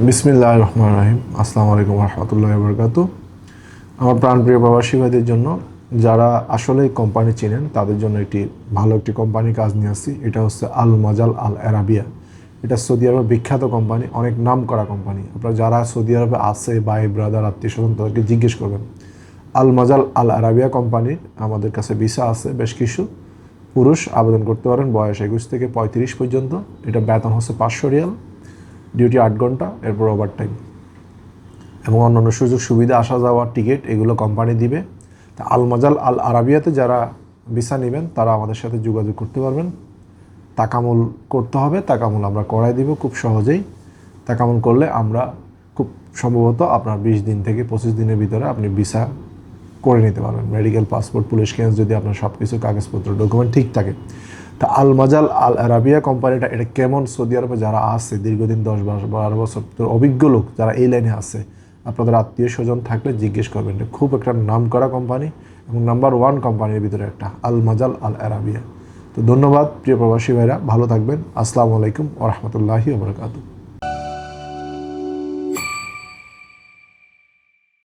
বিসমিল্লাহির রহমানির রহিম। আসসালামু আলাইকুম ওয়া রাহমাতুল্লাহি ওয়া বারাকাতুহু। আমার প্রাণপ্রিয় প্রবাসী ভাইদের জন্য, যারা আসলেই কোম্পানি চেনেন, তাদের জন্য ভালো একটি কোম্পানির কাজ নিয়ে আসছি। এটা হচ্ছে আল মাজাল আল আরাবিয়া। এটা সৌদি আরবের বিখ্যাত কোম্পানি, অনেক নাম করা কোম্পানি। আপনারা যারা সৌদি আরবে আছে, ভাই ব্রাদার আত্মীয় স্বজন, তাদেরকে জিজ্ঞেস করবেন। আল মাজাল আল আরাবিয়া কোম্পানির আমাদের কাছে ভিসা আছে বেশ কিছু। পুরুষ আবেদন করতে পারেন বয়স 21 থেকে 35 পর্যন্ত। এটা বেতন হচ্ছে 500 রিয়াল, ডিউটি 8 ঘন্টা, এরপর ওভার টাইম এবং অন্যান্য সুযোগ সুবিধা, আসা যাওয়ার টিকিট এগুলো কোম্পানি দিবে। তা আল মাজাল আল আরাবিয়াতে যারা ভিসা নেবেন তারা আমাদের সাথে যোগাযোগ করতে পারবেন। তাকামুল করতে হবে, তাকামুল আমরা করাই দিব খুব সহজেই। তাকামুল করলে আমরা খুব সম্ভবত আপনার 20 দিন থেকে 25 দিনের ভিতরে আপনি ভিসা করে নিতে পারবেন। মেডিকেল, পাসপোর্ট, পুলিশ ক্লিয়ারেন্স, যদি আপনার সব কিছু কাগজপত্র ডকুমেন্ট ঠিক থাকে। তা আল মাজাল আল আরাবিয়া কোম্পানিটা এটা কেমন, সৌদি আরবে যারা আছে দীর্ঘদিন 10-12 বছর অভিজ্ঞ লোক যারা এই লাইনে আছে, আপনাদের আত্মীয় স্বজন থাকলে জিজ্ঞেস করবেন। এটা খুব একটা নাম করা কোম্পানি এবং নাম্বার 1 কোম্পানির ভিতরে একটা, আল মাজাল আল আরাবিয়া। তো ধন্যবাদ প্রিয় প্রবাসী ভাইরা, ভালো থাকবেন। আসসালামু আলাইকুম ওয়া রাহমাতুল্লাহি ওয়া বারাকাতুহু।